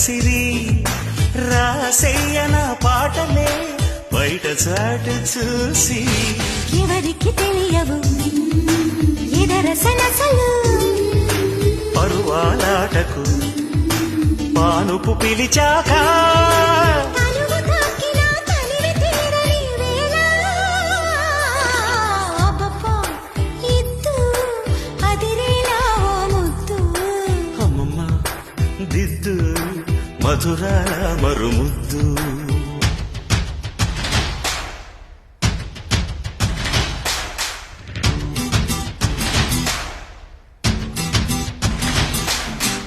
సిరి రాసయ్యన పాటలే బయట చాటు చూసి ఎవరికి తెలియవు ఎదరసనసలు పరువాలాటకు పానుపు పిలిచాక తనువు తాకినా తనివి తీరని వేళ అబ్బబ్బా ఇద్దు అదిరేలా ఓ ముద్దు అమ్మమ్మ దిద్దు మధురాల మరుముద్దు